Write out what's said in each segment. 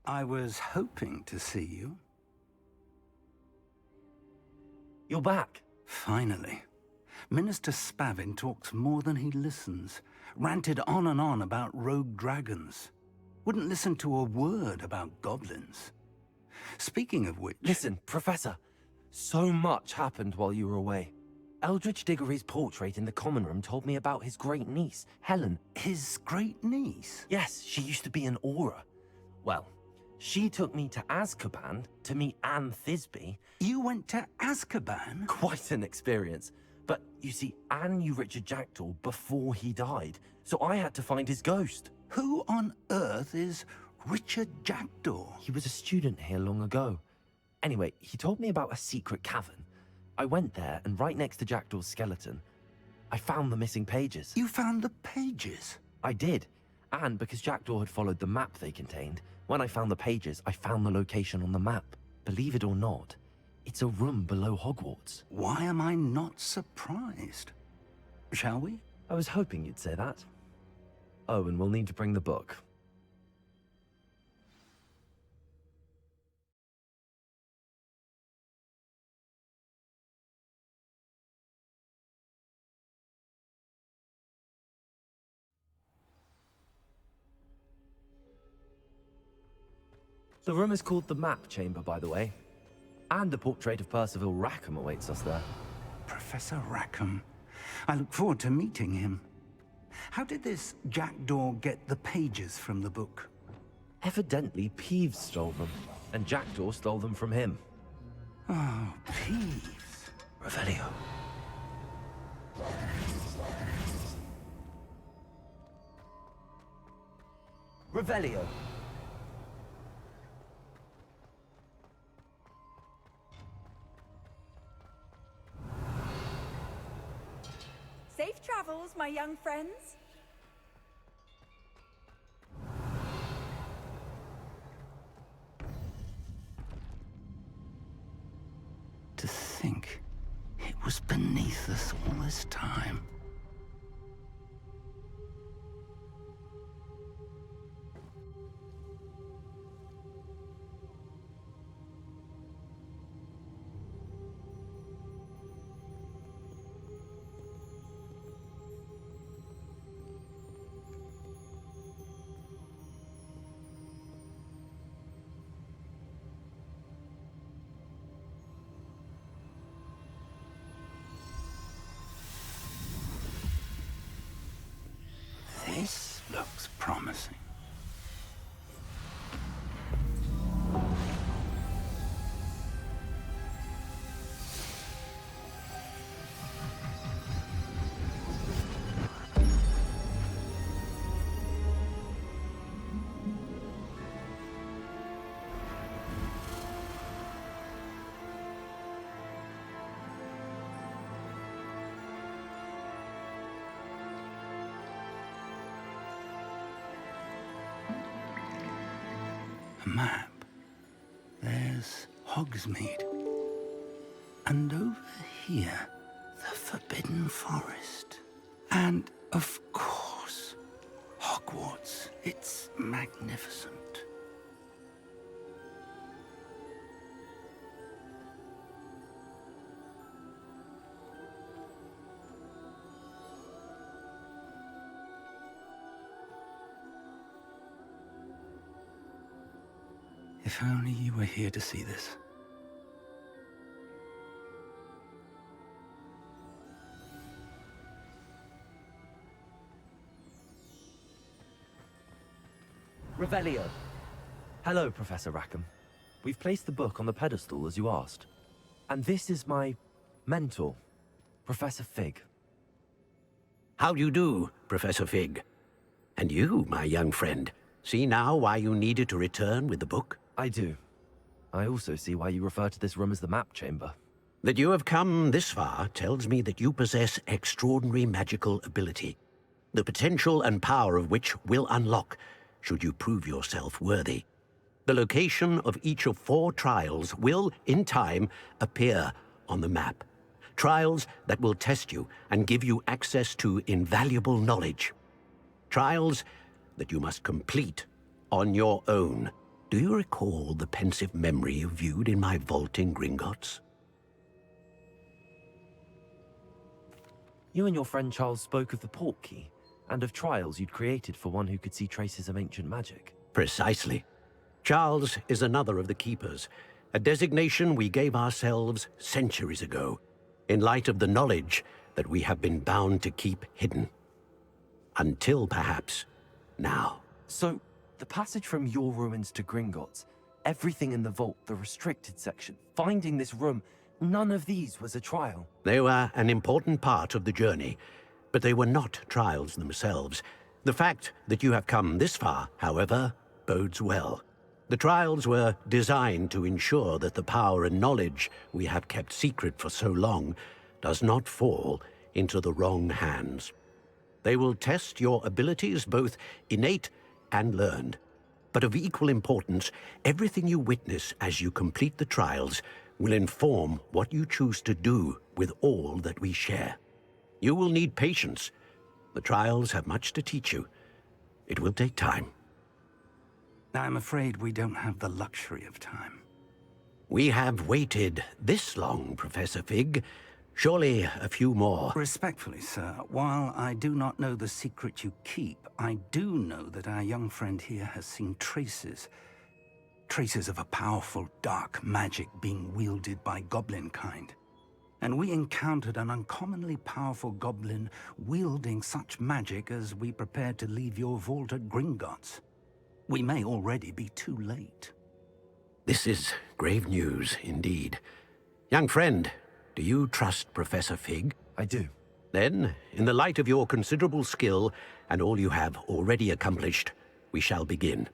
I was hoping to see you. You're back. Finally. Minister Spavin talks more than he listens. Ranted on and on about rogue dragons. Wouldn't listen to a word about goblins. Speaking of which... Listen, Professor. So much happened while you were away. Eldridge Diggory's portrait in the common room told me about his great niece, Helen. His great niece? Yes, she used to be an Auror. Well, she took me to Azkaban to meet Anne Thisbe. You went to Azkaban? Quite an experience. But you see, Anne knew Richard Jackdaw before he died, so I had to find his ghost. Who on earth is Richard Jackdaw? He was a student here long ago. Anyway, he told me about a secret cavern. I went there, and right next to Jackdaw's skeleton, I found the missing pages. You found the pages? I did. And because Jackdaw had followed the map they contained, when I found the pages, I found the location on the map. Believe it or not, it's a room below Hogwarts. Why am I not surprised? Shall we? I was hoping you'd say that. Oh, and we'll need to bring the book. The room is called the Map Chamber, by the way. And a portrait of Percival Rackham awaits us there. Professor Rackham. I look forward to meeting him. How did this Jackdaw get the pages from the book? Evidently, Peeves stole them, and Jackdaw stole them from him. Oh, Peeves. Revelio. Revelio. Safe travels, my young friends. To think it was beneath us all this time. This looks promising. A map. There's Hogsmeade. And over here, the Forbidden Forest. And, of course, Hogwarts. It's magnificent. If only you were here to see this. Revelio. Hello, Professor Rackham. We've placed the book on the pedestal as you asked. And this is my mentor, Professor Fig. How do you do, Professor Fig? And you, my young friend, see now why you needed to return with the book? I do. I also see why you refer to this room as the Map Chamber. That you have come this far tells me that you possess extraordinary magical ability, the potential and power of which will unlock should you prove yourself worthy. The location of each of 4 trials will, in time, appear on the map. Trials that will test you and give you access to invaluable knowledge. Trials that you must complete on your own. Do Do you recall the pensive memory you viewed in my vault in Gringotts? You and your friend Charles spoke of the port key, and of trials you'd created for one who could see traces of ancient magic. Precisely. Charles is another of the keepers, a designation we gave ourselves centuries ago, in light of the knowledge that we have been bound to keep hidden. Until, perhaps, now. So, the passage from your ruins to Gringotts, everything in the vault, the restricted section, finding this room, none of these was a trial. They were an important part of the journey, but they were not trials themselves. The fact that you have come this far, however, bodes well. The trials were designed to ensure that the power and knowledge we have kept secret for so long does not fall into the wrong hands. They will test your abilities, both innate and learned. But of equal importance, everything you witness as you complete the trials will inform what you choose to do with all that we share. You will need patience. The trials have much to teach you. It will take time. I'm afraid we don't have the luxury of time. We have waited this long, Professor Fig. Surely a few more. Respectfully, sir, while I do not know the secret you keep, I do know that our young friend here has seen traces of a powerful dark magic being wielded by goblin kind. And we encountered an uncommonly powerful goblin wielding such magic as we prepared to leave your vault at Gringotts. We may already be too late. This is grave news, indeed. Young friend, do you trust Professor Fig? I do. Then, in the light of your considerable skill and all you have already accomplished, we shall begin.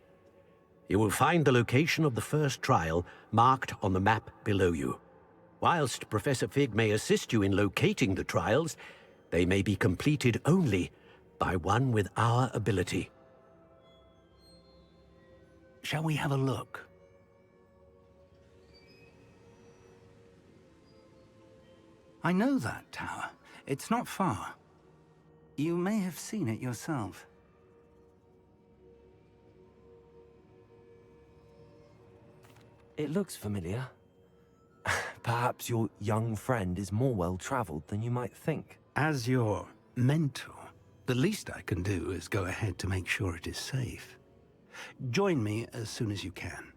You will find the location of the first trial marked on the map below you. Whilst Professor Fig may assist you in locating the trials, they may be completed only by one with our ability. Shall we have a look? I know that tower. It's not far. You may have seen it yourself. It looks familiar. Perhaps your young friend is more well-traveled than you might think. As your mentor, the least I can do is go ahead to make sure it is safe. Join me as soon as you can.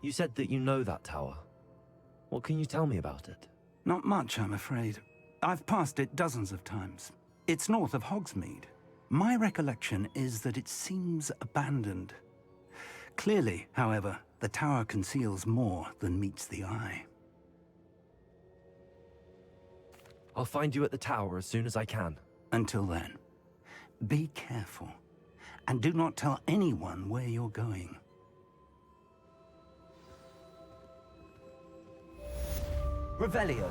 You said that you know that tower. What can you tell me about it? Not much, I'm afraid. I've passed it dozens of times. It's north of Hogsmeade. My recollection is that it seems abandoned. Clearly, however, the tower conceals more than meets the eye. I'll find you at the tower as soon as I can. Until then, be careful, and do not tell anyone where you're going. Revelio.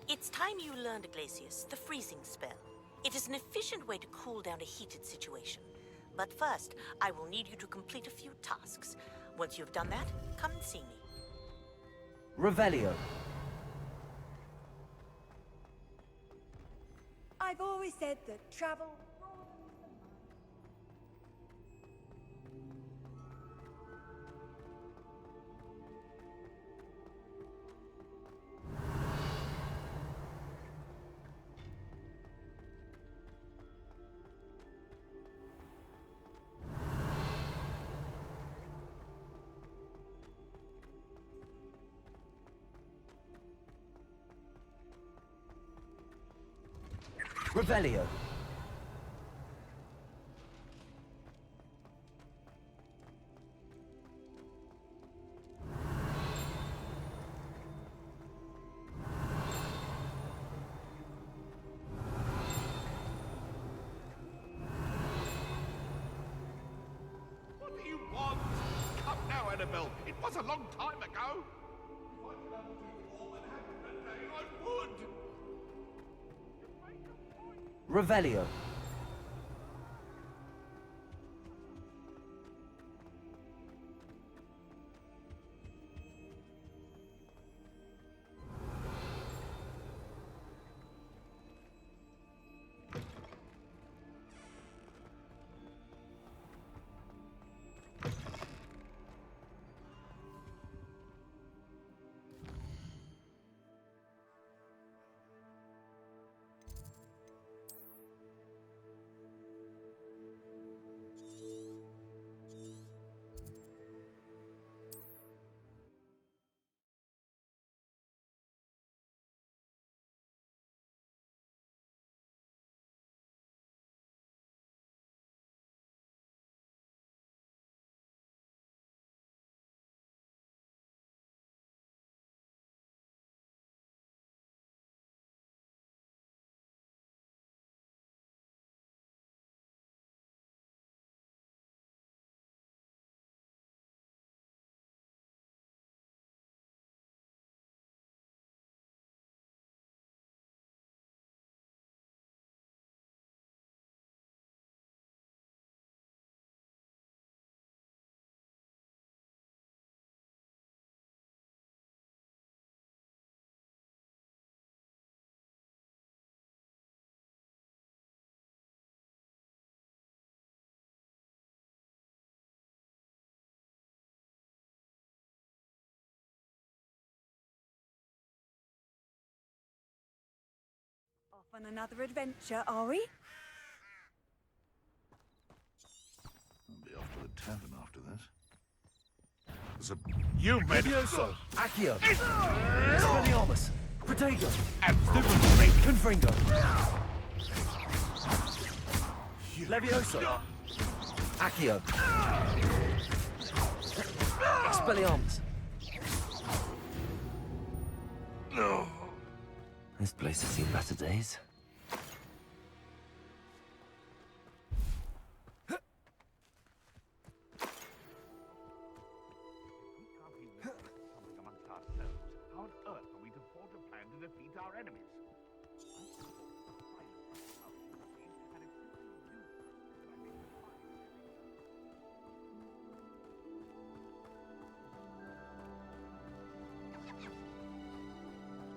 It's time you learned, Glacius, the freezing spell. It is an efficient way to cool down a heated situation. But first, I will need you to complete a few tasks. Once you've done that, come and see me. Revelio. I've always said that travel... Revelio. Annabelle. It was a long time ago. If I could undo all that happened that day, I would. Revelio. Off on another adventure, are we? I'll be off to the tavern after this. You Levioso. Accio. Expelliarmus. Protego. Admiral. Confringo. Levioso. Accio. Expelliarmus. This place has seen better days. Amongst ourselves, how on earth are we to forge a plan to defeat our enemies?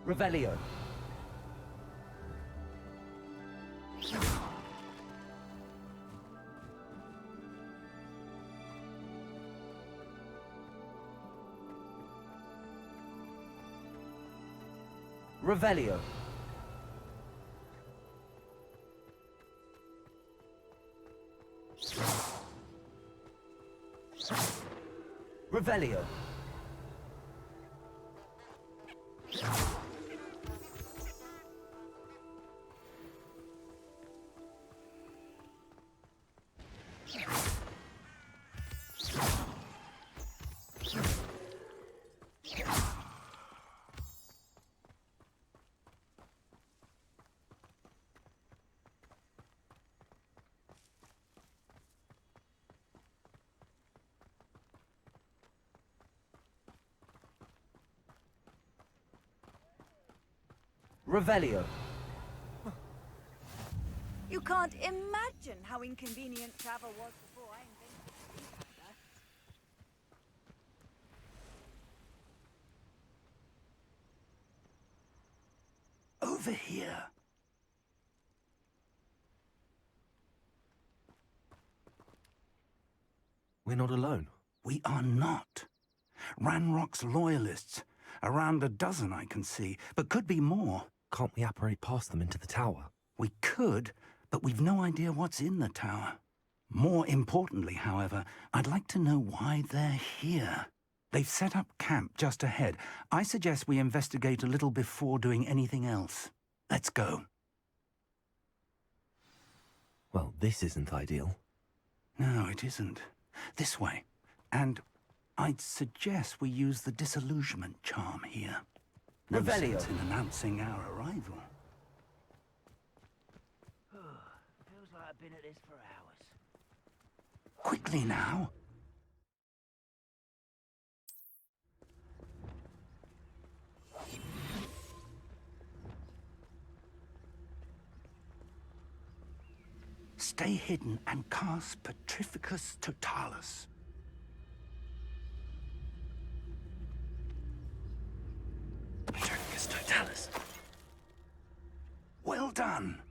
Revelio. Revelio. Revelio. Revelio. You can't imagine how inconvenient travel was before I invented the Over here. We're not alone. We are not. Ranrock's loyalists. Around a dozen I can see, but could be more. Can't we apparate past them into the tower? We could, but we've no idea what's in the tower. More importantly, however, I'd like to know why they're here. They've set up camp just ahead. I suggest we investigate a little before doing anything else. Let's go. Well, this isn't ideal. No, it isn't. This way. And I'd suggest we use the disillusionment charm here. No Revelio. sense in announcing our arrival. Feels like I've been at this for hours. Quickly now. Stay hidden and cast Petrificus Totalis. Petrificus Totalis. Well done.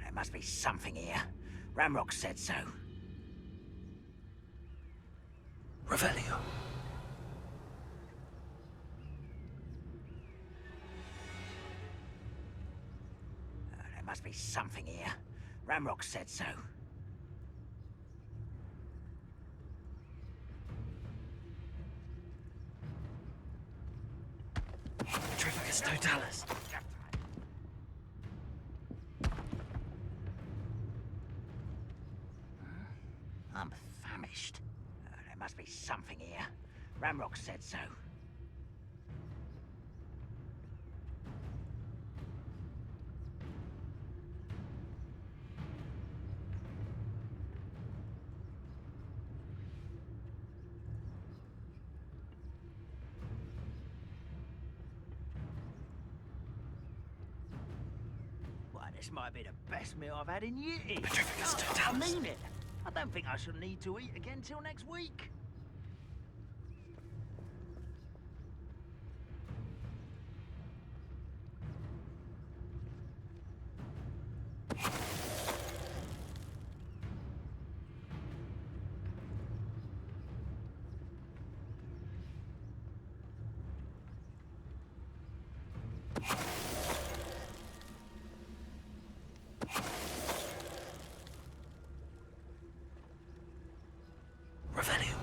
There must be something here. Ramrock said so. Revelio. There must be something here. Ramrock said so. Petrificus Totalis. I'm famished. There must be something here. Ramrock said so. Why, this might be the best meal I've had in years. Petrificus I Totalis. mean it. I don't think I shall need to eat again till next week. Revelio.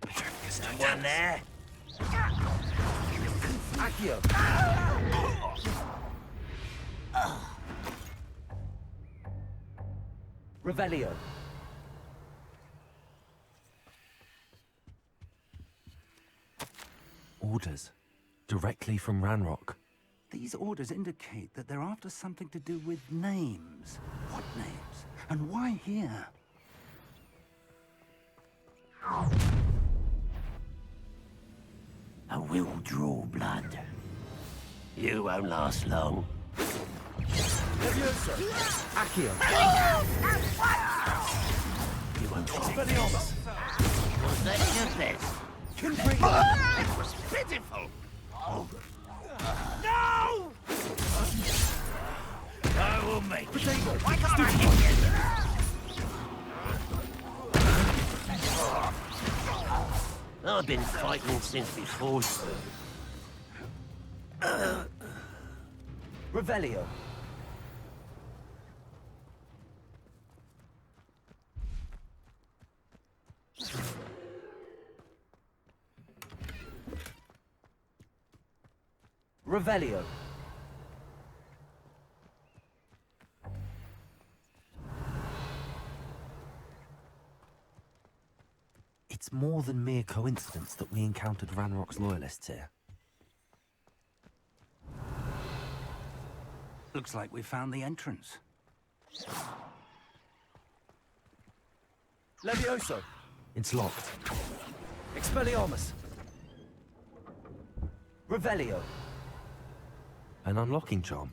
Petrificus One Totalis. there. Accio. Revelio. Orders. Directly from Ranrock. These orders indicate that they're after something to do with names. What names? And why here? I will draw blood. You won't last long. Accio. You won't fight. Expelliarmus. Was that your best? It was pitiful. No! I will make you. Why can't I hit you? I've been fighting since before. Revelio. Revelio. It's more than mere coincidence that we encountered Ranrock's loyalists here. Looks like we found the entrance. Levioso. It's locked. Expelliarmus. Revelio. An unlocking charm.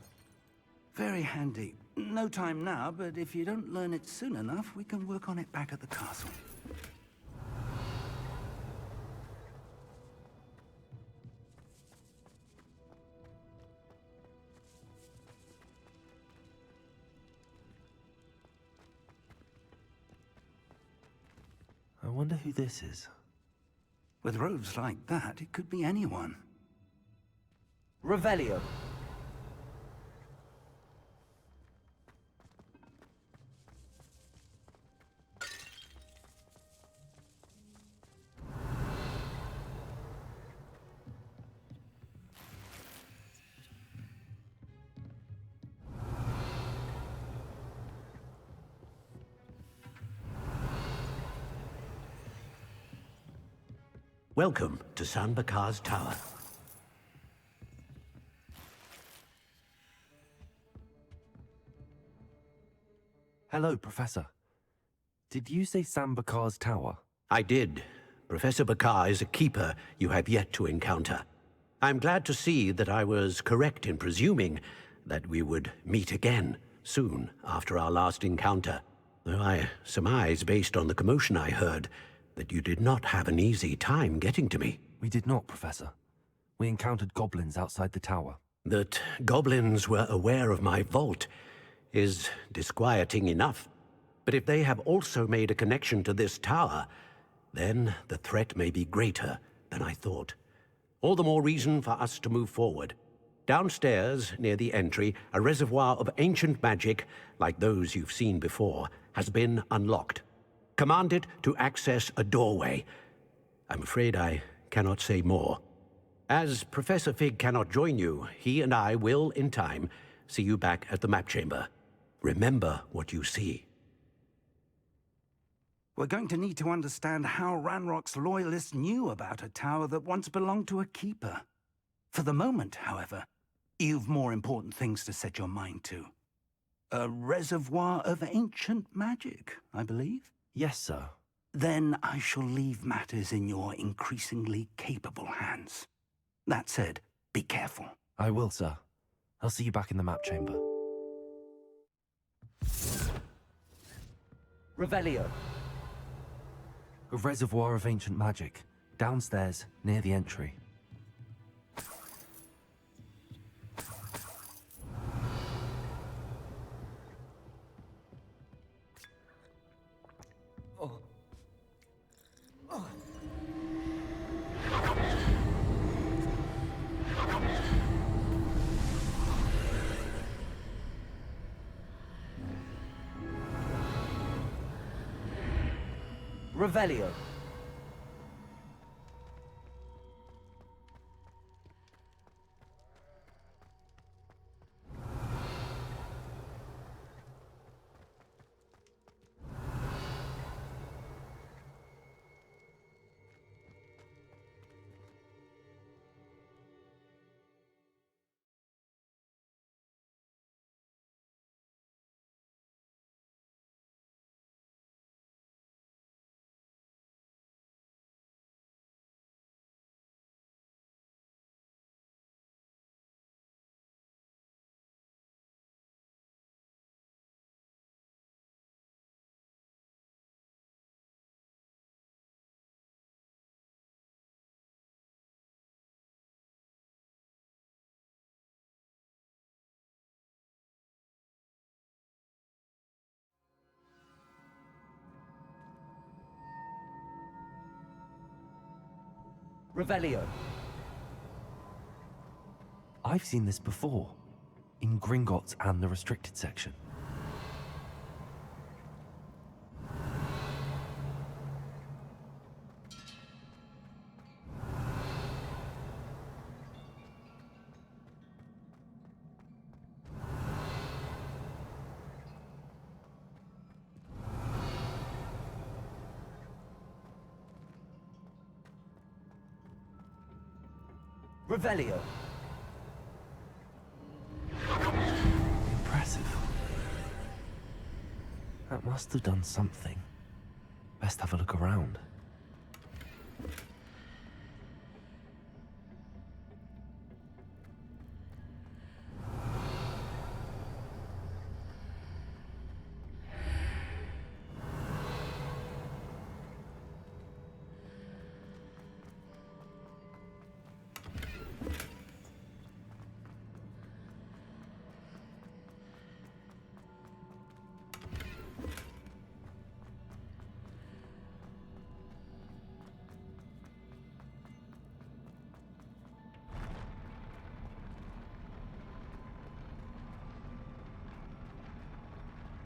Very handy. No time now, but if you don't learn it soon enough, we can work on it back at the castle. I wonder who this is. With robes like that, it could be anyone. Revelio. Welcome to San Bakar's Tower. Hello, Professor. Did you say Sam Bakar's tower? I did. Professor Bakar is a keeper you have yet to encounter. I'm glad to see that I was correct in presuming that we would meet again soon after our last encounter, though I surmise, based on the commotion I heard, that you did not have an easy time getting to me. We did not, Professor. We encountered goblins outside the tower. That goblins were aware of my vault is disquieting enough. But if they have also made a connection to this tower, then the threat may be greater than I thought. All the more reason for us to move forward. Downstairs, near the entry, a reservoir of ancient magic, like those you've seen before, has been unlocked. Command it to access a doorway. I'm afraid I cannot say more. As Professor Fig cannot join you, he and I will, in time, see you back at the map chamber. Remember what you see. We're going to need to understand how Ranrock's loyalists knew about a tower that once belonged to a keeper. For the moment, however, you've more important things to set your mind to. A reservoir of ancient magic, I believe? Yes, sir. Then I shall leave matters in your increasingly capable hands. That said, be careful. I will, sir. I'll see you back in the map chamber. Revelio. A reservoir of ancient magic, downstairs, near the entry. Revelio. Revelio. I've seen this before, in Gringotts and the restricted section. Revelio. Impressive. That must have done something. Best have a look around.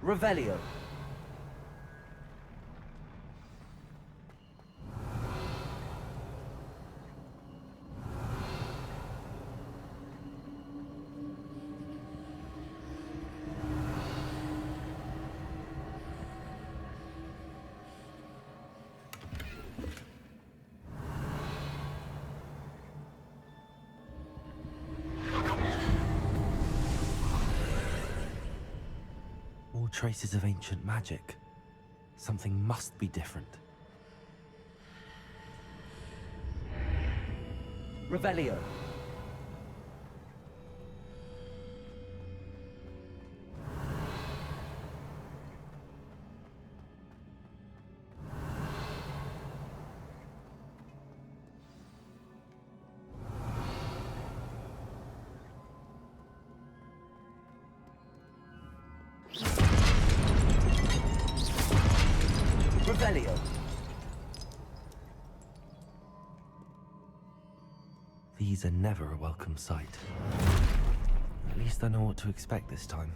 Revelio. traces of ancient magic. Something must be different. Revelio. Revelio. These are never a welcome sight. At least I know what to expect this time.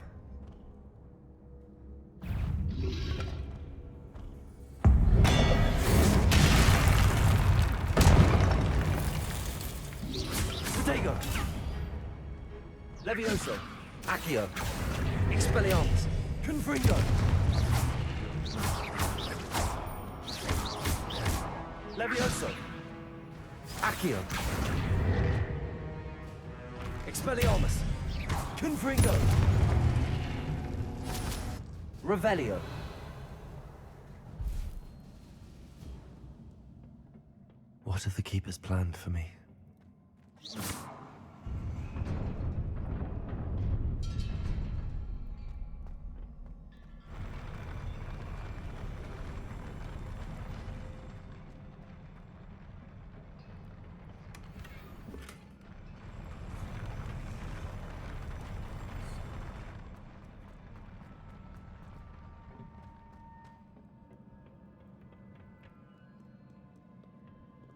Stego! Levioso! Accio! Expelliarmus! Confringo! Levioso! Accio! Expelliarmus! Confringo! Revelio! What have the Keepers planned for me?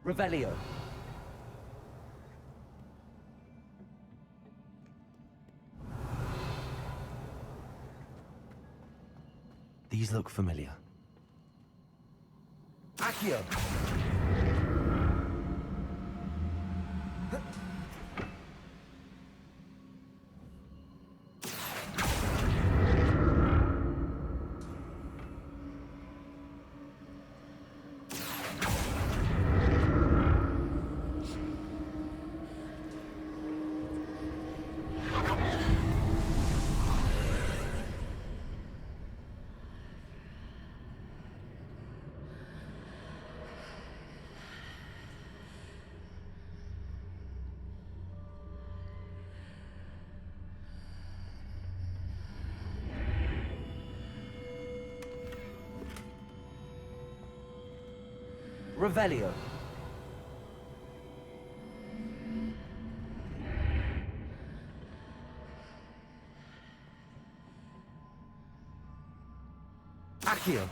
Revelio. These look familiar. Accio. Revelio. Accio.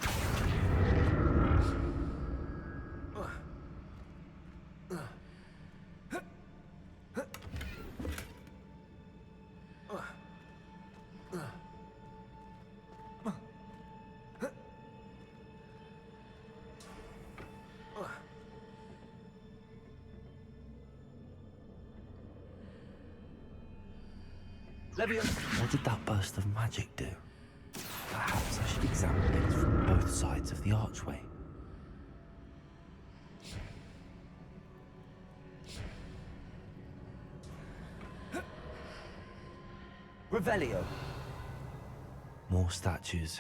What did that burst of magic do? Perhaps I should examine things from both sides of the archway. Revelio. More statues.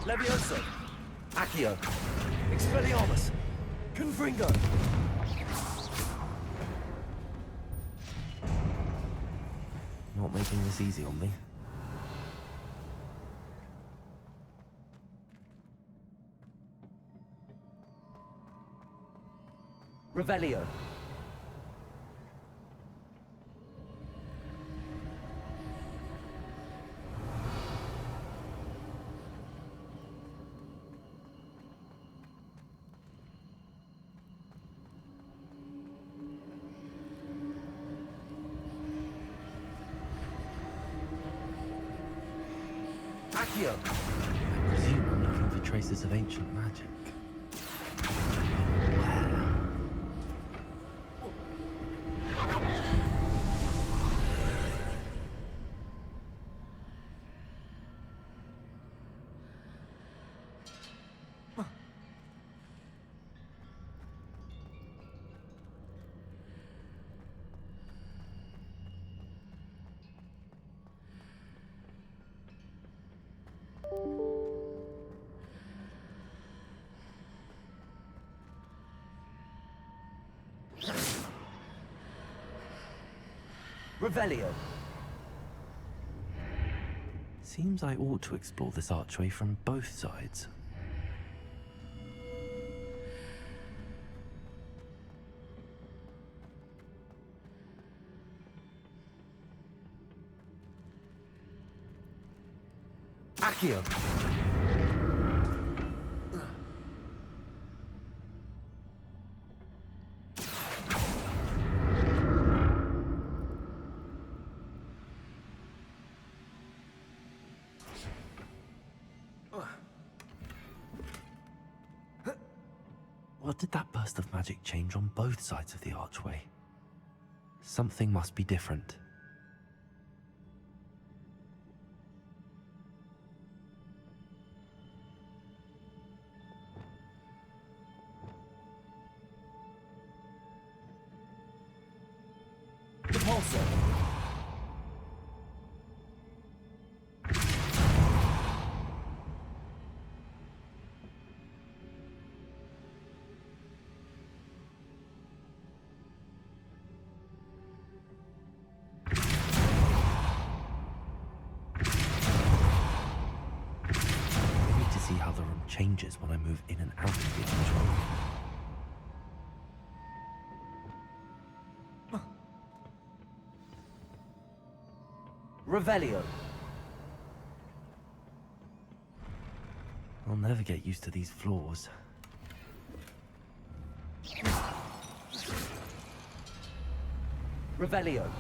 Levioso! Accio! Expelliarmus! Confringo! Not making this easy on me. Revelio! Accio! I presume I'm looking for traces of ancient magic. Where? Revelio. Seems I ought to explore this archway from both sides. Accio. What did that burst of magic change on both sides of the archway? Something must be different. Repulsor. How the room changes when I move in and out of the archway. Revelio. I'll never get used to these floors. Revelio.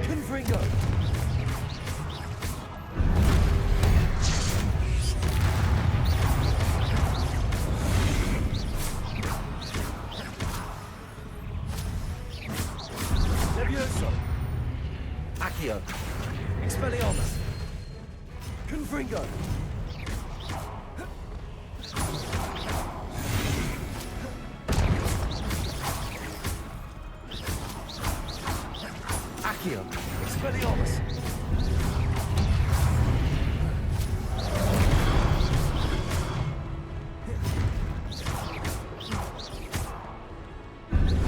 Confringo. Levioso. Accio. Expelliarmus. Confringo. Accio. Expelliarmus.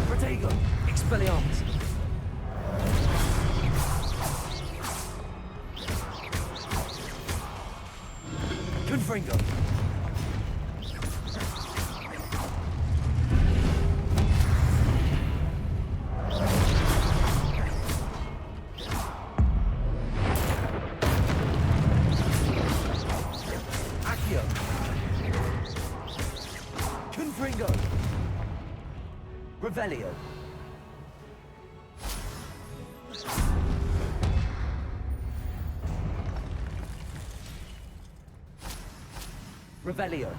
Protego. Expelliarmus. Confringo. Accio. Confringo. Revelio. Revelio.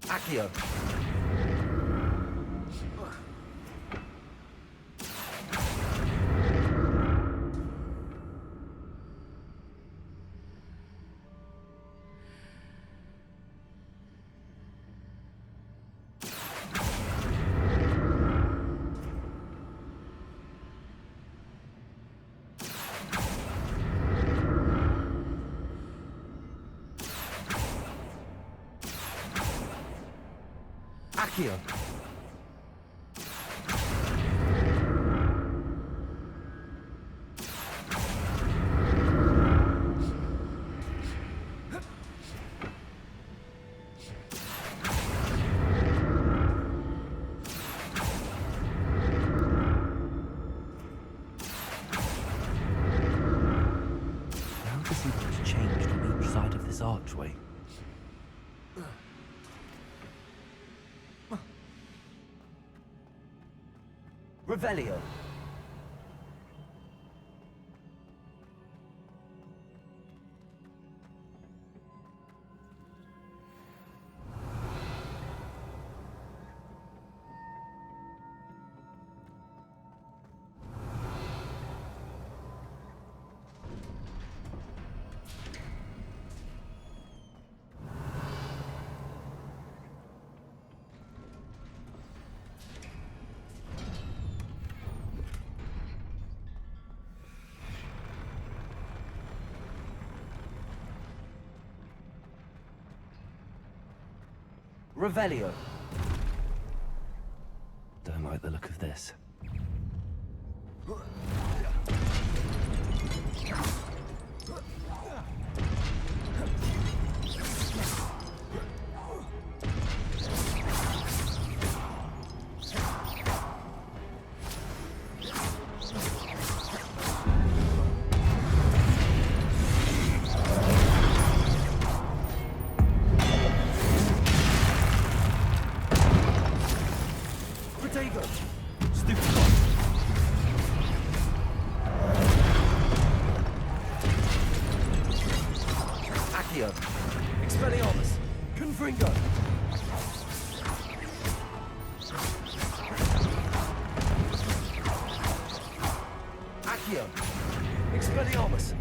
Accio. Accio. How does he look changed on each side of this archway? Revelio. Revelio. Don't like the look of this. Accio. Expelliarmus. Confringo. Accio. Expelliarmus.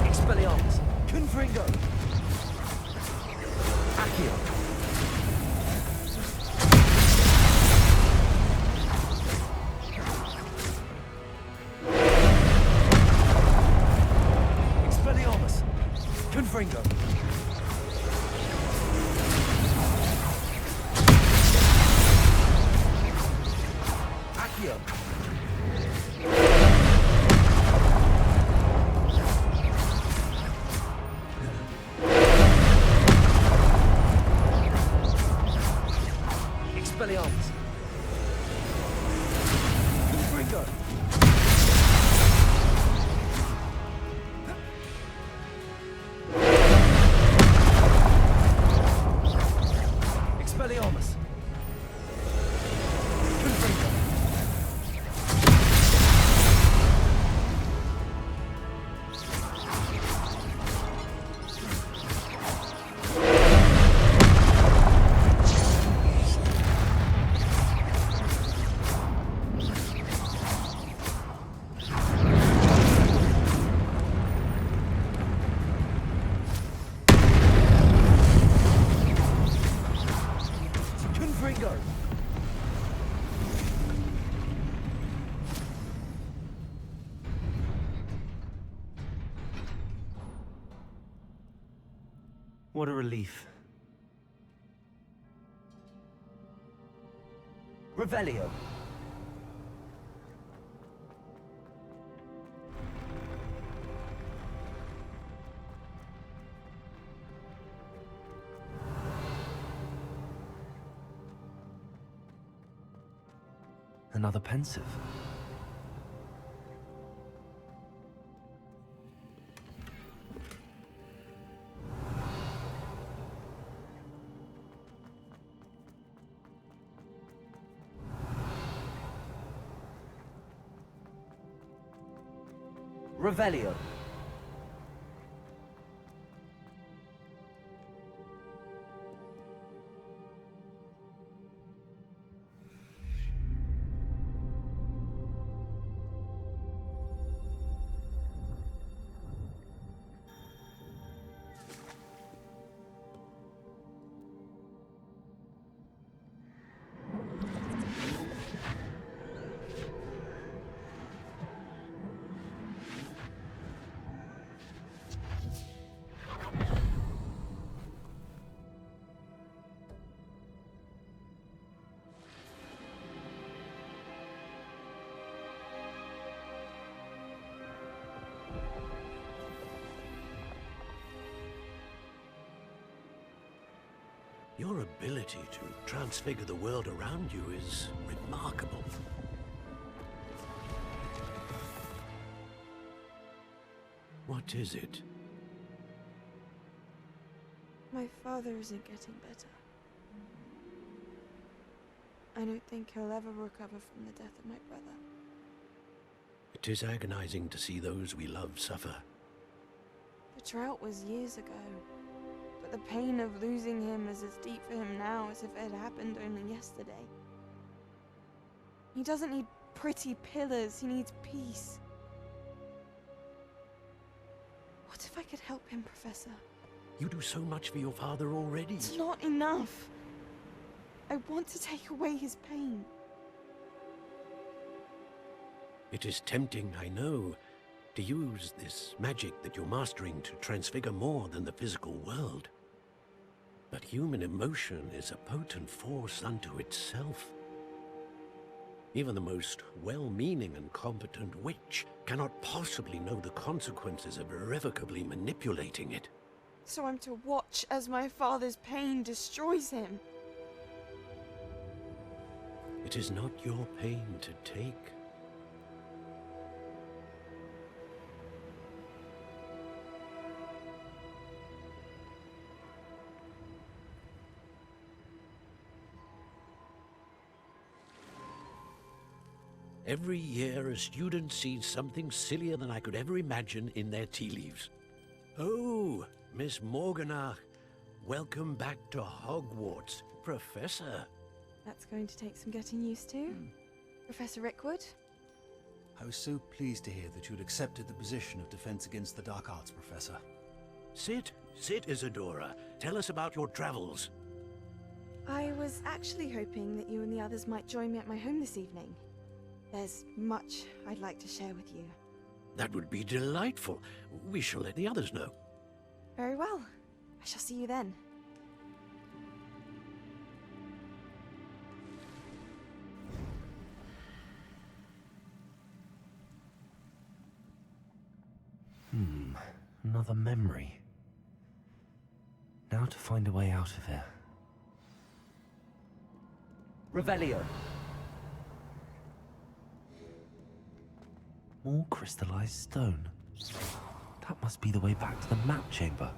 Expelliarmus. Confringo. Accio. Expelliarmus. Confringo. Accio. Expelliarmus. Confringo. Expelliarmus. Confringo. Confringo. What a relief. Revelio. Another pensive. Revelio. Your ability to transfigure the world around you is remarkable. What is it? My father isn't getting better. I don't think he'll ever recover from the death of my brother. It is agonizing to see those we love suffer. The drought was years ago, but the pain of losing him is as deep for him now as if it had happened only yesterday. He doesn't need pretty pillars, he needs peace. What if I could help him, Professor? You do so much for your father already. It's not enough. I want to take away his pain. It is tempting, I know, to use this magic that you're mastering to transfigure more than the physical world. But human emotion is a potent force unto itself. Even the most well-meaning and competent witch cannot possibly know the consequences of irrevocably manipulating it. So I'm to watch as my father's pain destroys him. It is not your pain to take. Every year, a student sees something sillier than I could ever imagine in their tea leaves. Oh, Miss Morganach, welcome back to Hogwarts, Professor. That's going to take some getting used to. Professor Rickwood? I was so pleased to hear that you'd accepted the position of Defense Against the Dark Arts, Professor. Sit, Isadora. Tell us about your travels. I was actually hoping that you and the others might join me at my home this evening. There's much I'd like to share with you. That would be delightful. We shall let the others know. Very well. I shall see you then. Another memory. Now to find a way out of here. Revelio. More crystallized stone. That must be the way back to the map chamber.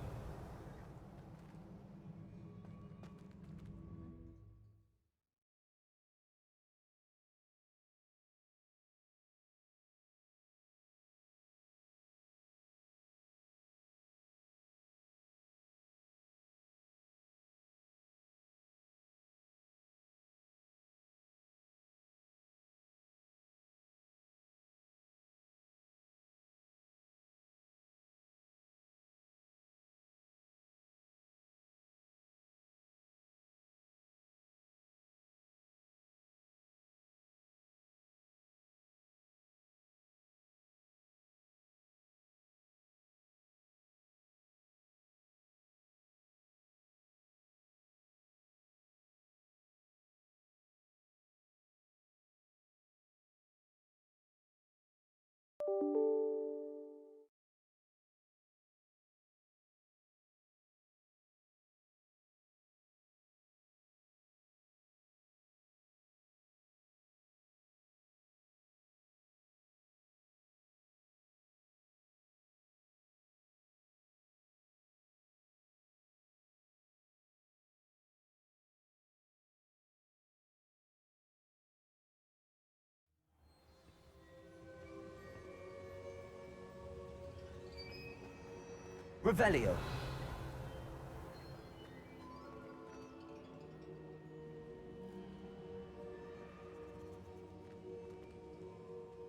Revelio.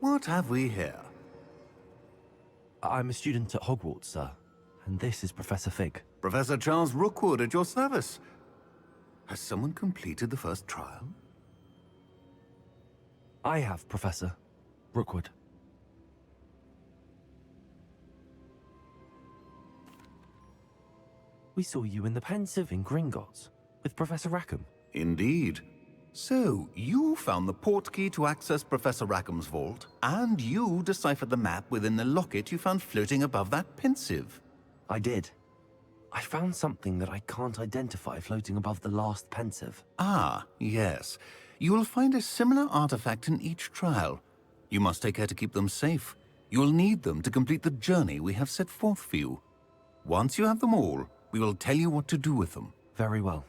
What have we here? I'm a student at Hogwarts, sir. And this is Professor Fig. Professor Charles Rookwood at your service. Has someone completed the first trial? I have, Professor Rookwood. We saw you in the Pensive in Gringotts with Professor Rackham. Indeed. So, you found the portkey to access Professor Rackham's vault, and you deciphered the map within the locket you found floating above that Pensive. I did. I found something that I can't identify floating above the last pensive. Ah, yes. You will find a similar artifact in each trial. You must take care to keep them safe. You will need them to complete the journey we have set forth for you. Once you have them all, we will tell you what to do with them. Very well.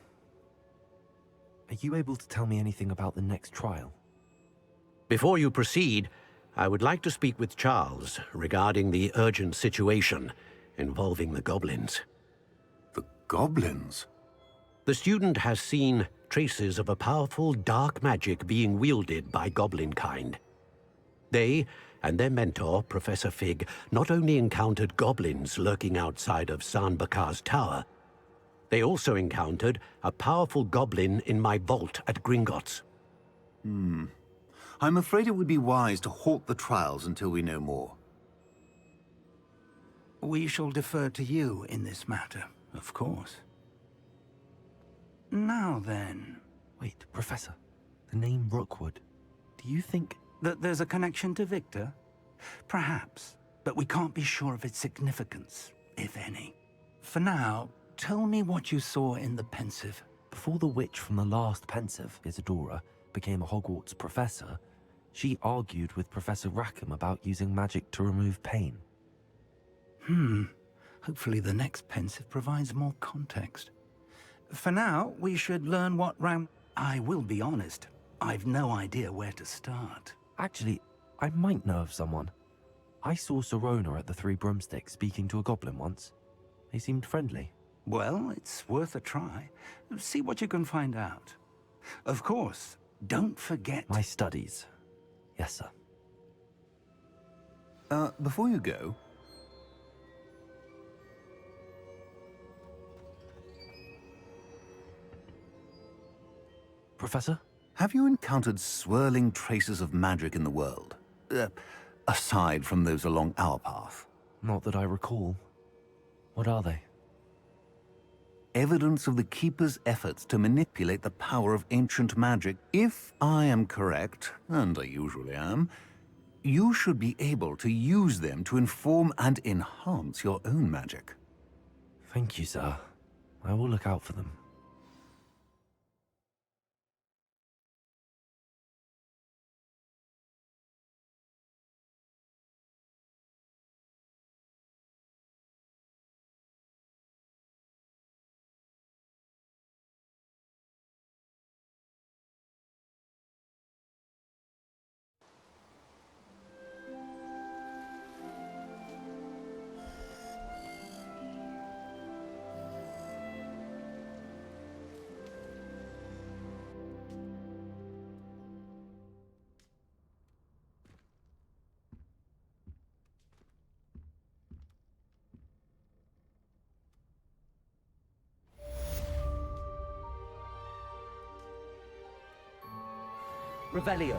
Are you able to tell me anything about the next trial? Before you proceed, I would like to speak with Charles regarding the urgent situation involving the goblins. The goblins? The student has seen traces of a powerful dark magic being wielded by goblin kind. They and their mentor, Professor Fig, not only encountered goblins lurking outside of San Bakar's tower, they also encountered a powerful goblin in my vault at Gringotts. I'm afraid it would be wise to halt the trials until we know more. We shall defer to you in this matter, of course. Now then... Wait, Professor. The name Rookwood. Do you think... that there's a connection to Victor? Perhaps, but we can't be sure of its significance, if any. For now, tell me what you saw in the pensive. Before the witch from the last pensive, Isadora, became a Hogwarts professor, she argued with Professor Rackham about using magic to remove pain. Hopefully the next pensive provides more context. For now, we should learn what round... I will be honest, I've no idea where to start. Actually, I might know of someone. I saw Sirona at the Three Broomsticks speaking to a goblin once. They seemed friendly. Well, it's worth a try. See what you can find out. Of course, don't forget... My studies. Yes, sir. Before you go... Professor? Have you encountered swirling traces of magic in the world? Aside from those along our path? Not that I recall. What are they? Evidence of the Keeper's efforts to manipulate the power of ancient magic. If I am correct, and I usually am, you should be able to use them to inform and enhance your own magic. Thank you, sir. I will look out for them. Revelio.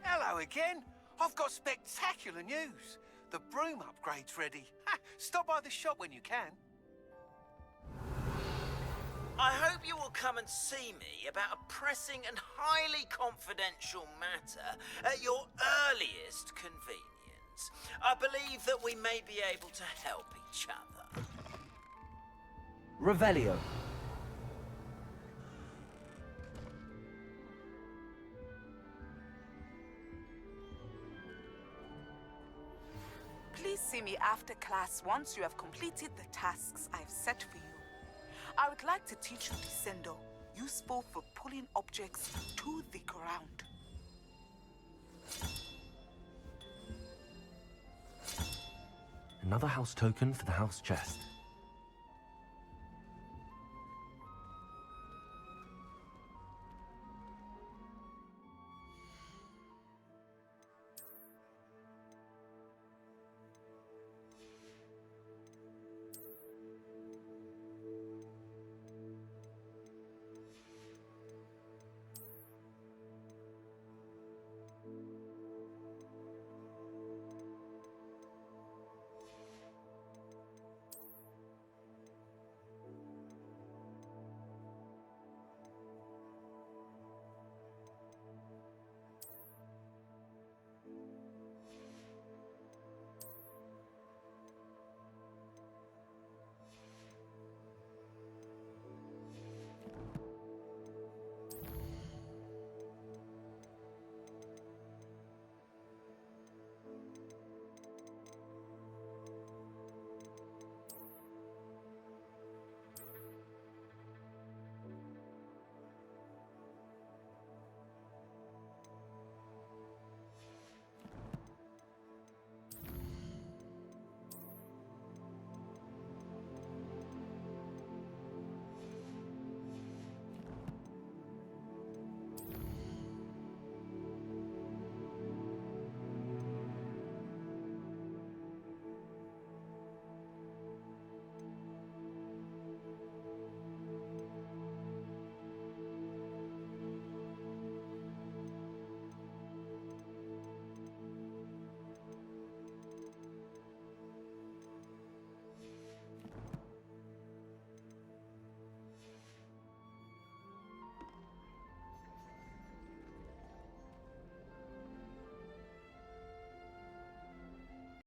Hello again. I've got spectacular news. The broom upgrade's ready. Stop by the shop when you can. I hope you will come and see me about a pressing and highly confidential matter at your earliest convenience. I believe that we may be able to help each other. Revelio. Please see me after class once you have completed the tasks I've set for you. I would like to teach you Descendo, useful for pulling objects to the ground. Another house token for the house chest.